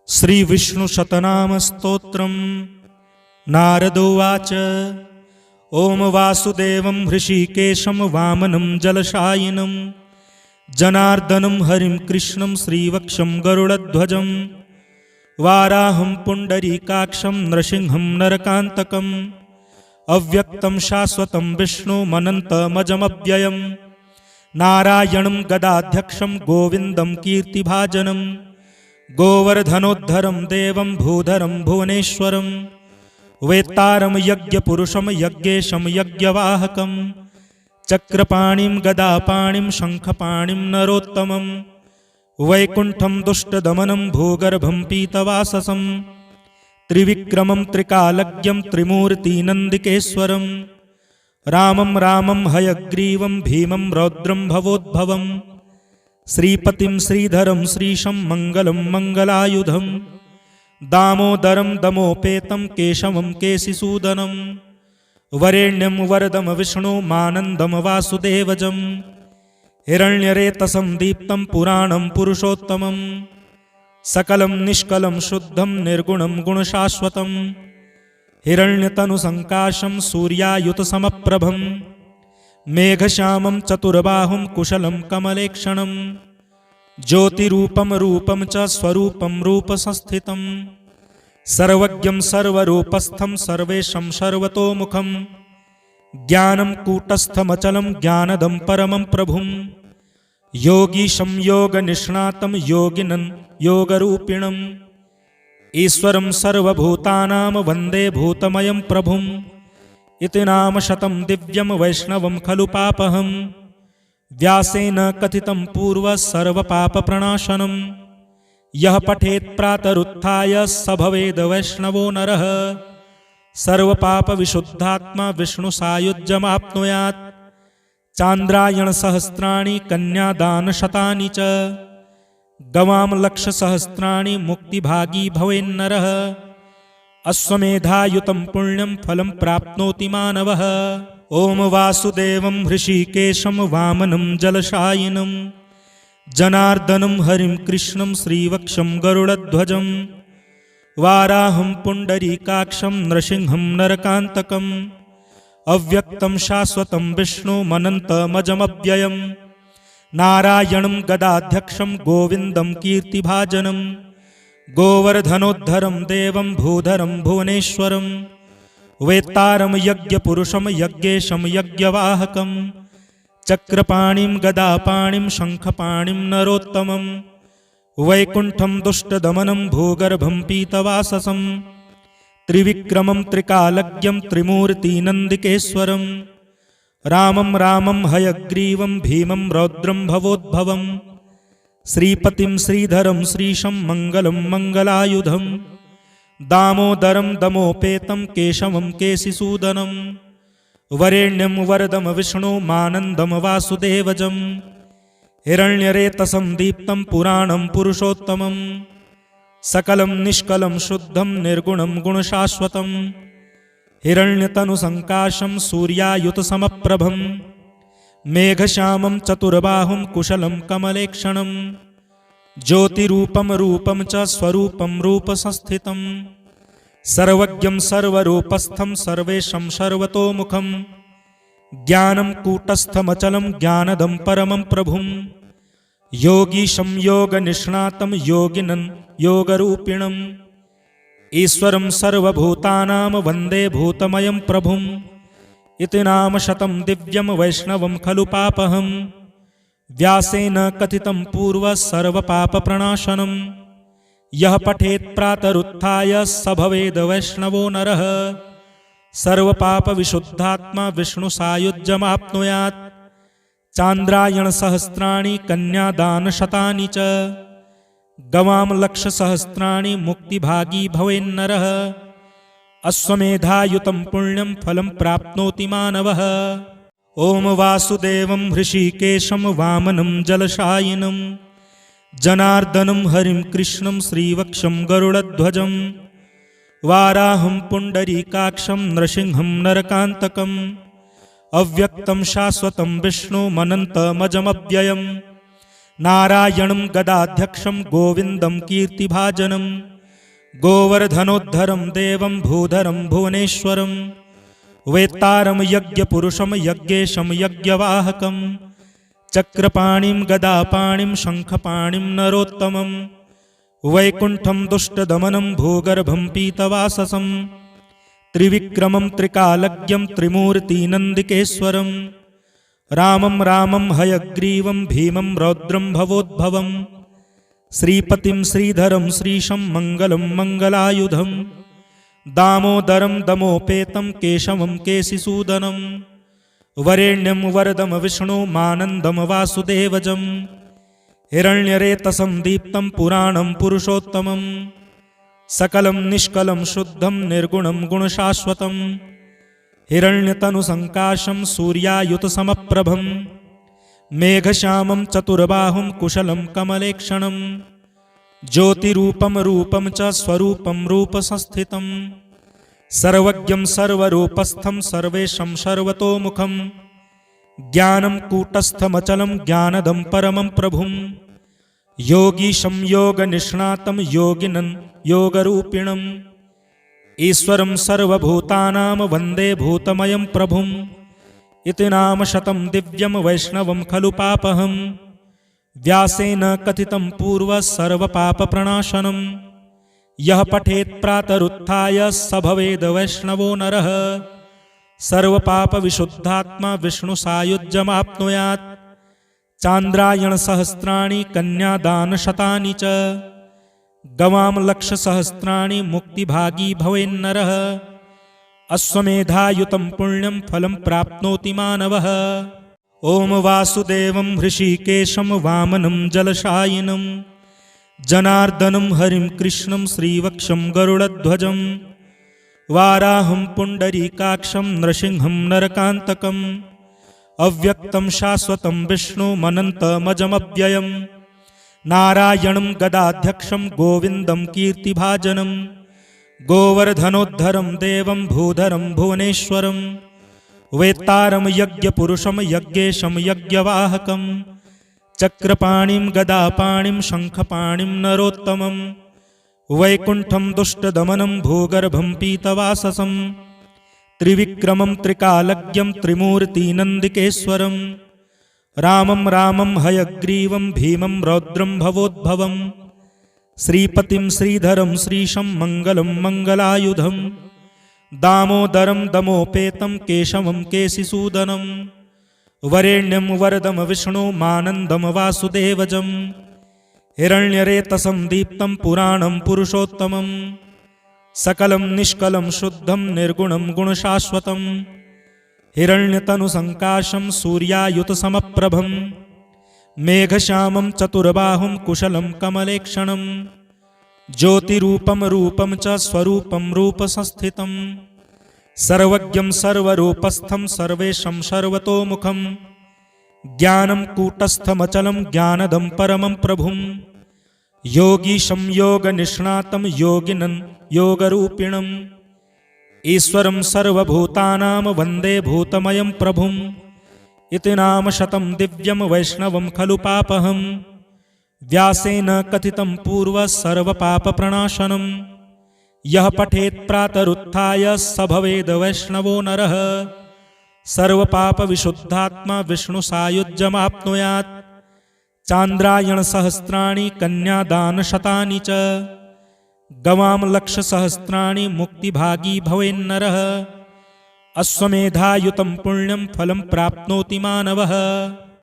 श्री विष्णु शतनाम स्तोत्रम। नारदोवाच ओम वासुदेवं हृषीकेशं वामनं जलशायिनं जनार्दनं हरिं कृष्णं श्रीवक्षं गरुडध्वजं वाराहं पुण्डरीकाक्षं नृसिंहं नरकान्तकम् अव्यक्तं शाश्वतं विष्णुमनन्तमजमव्ययं नारायणं गदाध्यक्षं गोविन्दं कीर्तिभाजनं गोवर्धनोद्धरं देवं भूधरं भुवनेश्वरं वेत्तारं यज्ञपुरुषं यज्ञेशं यज्ञवाहकं चक्रपाणिं गदापाणिं शङ्खपाणिं नरोत्तमं वैकुण्ठं दुष्टदमनं भूगर्भं पीतवाससं त्रिविक्रमं त्रिकालज्ञं त्रिमूर्तिनन्दिकेश्वरं रामं रामं हयग्रीवं भीमं रौद्रं भवोद्भवं श्रीपतिं श्रीधरं श्रीशं मङ्गलं मङ्गलायुधं दामोदरं दमोपेतं केशवं केशिसूदनं वरेण्यं वरदं विष्णुमानन्दं वासुदेवजं हिरण्यरेतसं दीप्तं पुराणं पुरुषोत्तमं सकलं निष्कलं शुद्धं निर्गुणं गुणशाश्वतं हिरण्यतनुसङ्काशं सूर्यायुतसमप्रभं मेघश्यामं चतुर्बाहुं कुशलं कमलेक्षणं ज्योतिरूपं रूपं च स्वरूपं रूपसंस्थितं सर्वज्ञं सर्वरूपस्थं सर्वेशं सर्वतोमुखं ज्ञानं कूटस्थमचलं ज्ञानदं परमं प्रभुं योगीशं योगनिष्णातं योगिनं योगरूपिणम् ईश्वरं सर्वभूतानां वन्दे भूतमयं प्रभुं इति नाम शतं दिव्यं वैष्णवं खलु पापहं व्यासेन कथितं पूर्वं सर्वपापप्रणाशनं यः पठेत् प्रातरुत्थाय स भवेद् वैष्णवो नरः सर्वपापविशुद्धात्मा विष्णुसायुज्यमाप्नुयात् चान्द्रायणसहस्राणि कन्यादानशतानि च गवां लक्षसहस्राणि मुक्तिभागी भवेन्नरः अश्वमेधायुतं पुण्यं फलं प्राप्नोति मानवः। ओम वासुदेवं हृषीकेशं वामनं जलशायिनं जनार्दनं हरिं कृष्णं श्रीवक्षं गरुडध्वजं वाराहं पुण्डरीकाक्षं नृसिंहं नरकान्तकं अव्यक्तं शाश्वतं विष्णुमनन्तमजमव्ययं नारायणं गदाध्यक्षं गोविन्दं कीर्तिभाजनं गोवर्धनोद्धरं देवं भूधरं भुवनेश्वरं वेत्तारं यज्ञपुरुषं यज्ञेशं यज्ञवाहकं चक्रपाणिं गदापाणिं शङ्खपाणिं नरोत्तमं वैकुण्ठं दुष्टदमनं भूगर्भं पीतवाससं त्रिविक्रमं त्रिकालज्ञं त्रिमूर्तिनन्दिकेश्वरं रामं रामं हयग्रीवं भीमं रौद्रं भवोद्भवं श्रीपतिं श्रीधरं श्रीशं मङ्गलं मङ्गलायुधं दामोदरं दमोपेतं केशवं केशिसूदनं वरेण्यं वरदं विष्णुमानन्दं वासुदेवजं हिरण्यरेतसं दीप्तं पुराणं पुरुषोत्तमं सकलं निष्कलं शुद्धं निर्गुणं गुणशाश्वतं हिरण्यतनुसङ्काशं सूर्यायुतसमप्रभं मेघश्यामं चतुर्बाहुं कुशलं कमलेक्षणं ज्योतिरूपं रूपं च स्वरूपं रूपसंस्थितं सर्वज्ञं सर्वरूपस्थं सर्वेशं सर्वतोमुखं ज्ञानं कूटस्थमचलं ज्ञानदं परमं प्रभुं योगीशं योगनिष्णातं योगिनं योगरूपिणम् ईश्वरं सर्वभूतानां वन्दे भूतमयं प्रभुं इति नाम शतं दिव्यं वैष्णवं खलु पापहं व्यासेन कथितं पूर्वं सर्वपापप्रणाशनं यः पठेत् प्रातरुत्थाय स भवेद् वैष्णवो नरः सर्वपापविशुद्धात्मा विष्णुसायुज्यमाप्नुयात् चान्द्रायणसहस्राणि कन्यादानशतानि च गवां लक्षसहस्राणि मुक्तिभागी भवेन्नरः अश्वमेधायुतं पुण्यं फलं प्राप्नोति मानवः। ओम वासुदेवं हृषीकेशं वामनं जलशायिनं जनार्दनं हरिं कृष्णं श्रीवक्षं गरुडध्वजं वाराहं पुण्डरीकाक्षं नृसिंहं नरकान्तकं अव्यक्तं शाश्वतं विष्णुमनन्तमजमव्ययं नारायणं गदाध्यक्षं गोविन्दं कीर्तिभाजनं गोवर्धनोद्धरं देवं भूधरं भुवनेश्वरं वेत्तारं यज्ञपुरुषं यज्ञेशं यज्ञवाहकं चक्रपाणिं गदापाणिं शङ्खपाणिं नरोत्तमं वैकुण्ठं दुष्टदमनं भूगर्भं पीतवाससं त्रिविक्रमं त्रिकालज्ञं त्रिमूर्तिनन्दिकेश्वरं रामं रामं हयग्रीवं भीमं रौद्रं भवोद्भवं श्रीपतिं श्रीधरं श्रीशं मङ्गलं मङ्गलायुधं दामोदरं दमोपेतं केशवं केशिसूदनं वरेण्यं वरदं विष्णुमानन्दं वासुदेवजं हिरण्यरेतसं दीप्तं पुराणं पुरुषोत्तमं सकलं निष्कलं शुद्धं निर्गुणं गुणशाश्वतं हिरण्यतनुसङ्काशं सूर्यायुतसमप्रभं मेघश्यामं चतुर्बाहुं कुशलं कमलेक्षणं ज्योतिरूपं रूपं च स्वरूपं रूपसंस्थितं सर्वज्ञं सर्वरूपस्थं सर्वेशं सर्वतोमुखं ज्ञानं कूटस्थमचलं ज्ञानदं परमं प्रभुं योगीशं योगनिष्णातं योगिनं योगरूपिणम् ईश्वरं सर्वभूतानां वन्दे भूतमयं प्रभुम् इति नाम शतं दिव्यं वैष्णवं खलु पापहं व्यासेन कथितं पूर्वं सर्वपापप्रणाशनं यः पठेत् प्रातरुत्थाय स भवेद् वैष्णवो नरः सर्वपापविशुद्धात्मा विष्णुसायुज्यमाप्नुयात् चान्द्रायणसहस्राणि कन्यादानशतानि च गवां लक्षसहस्राणि मुक्तिभागी भवेन्नरः अश्वमेधायुतं पुण्यं फलं प्राप्नोति मानवः ॐ वासुदेवं हृषीकेशं वामनं जलशायिनं जनार्दनं हरिं कृष्णं श्रीवक्षं गरुडध्वजं वाराहं पुण्डरीकाक्षं नृसिंहं नरकान्तकम् अव्यक्तं शाश्वतं विष्णुमनन्तमजमव्ययम् नारायणं गदाध्यक्षं गोविन्दं कीर्तिभाजनं गोवर्धनोद्धरं देवं भूधरं भुवनेश्वरं वेत्तारं यज्ञपुरुषं यज्ञेशं यज्ञवाहकं चक्रपाणिं गदापाणिं शङ्खपाणिं नरोत्तमं वैकुण्ठं दुष्टदमनं भूगर्भं पीतवाससं त्रिविक्रमं त्रिकालज्ञं त्रिमूर्तिनन्दिकेश्वरं रामं रामं हयग्रीवं भीमं रौद्रं भवोद्भवं श्रीपतिं श्रीधरं श्रीशं मङ्गलं मङ्गलायुधं दामोदरं दमोपेतं केशवं केशिसूदनं वरेण्यं वरदं विष्णुमानन्दं वासुदेवजं हिरण्यरेतसं दीप्तं पुराणं पुरुषोत्तमं सकलं निष्कलं शुद्धं निर्गुणं गुणशाश्वतं हिरण्यतनुसङ्काशं सूर्यायुतसमप्रभं मेघश्यामं चतुर्बाहुं कुशलं कमलेक्षणं ज्योतिरूपं रूपं च स्वरूपं रूपसंस्थितं सर्वज्ञं सर्वरूपस्थं सर्वेशं सर्वतोमुखं ज्ञानं कूटस्थमचलं ज्ञानदं परमं प्रभुं योगीशं योगनिष्णातं योगिनं योगरूपिणम् ईश्वरं सर्वभूतानां वन्दे भूतमयं प्रभुम् इति नाम शतं दिव्यं वैष्णवं खलु पापहं व्यासेन कथितं पूर्वं सर्वपापप्रणाशनं यः पठेत् प्रातरुत्थाय स भवेद् वैष्णवो नरः सर्वपापविशुद्धात्मा विष्णुसायुज्यमाप्नुयात् चान्द्रायणसहस्राणि कन्यादानशतानि च गवां लक्षसहस्राणि मुक्तिभागी भवेन्नरः अश्वमेधायुतं पुण्यं फलं प्राप्नोति मानवः।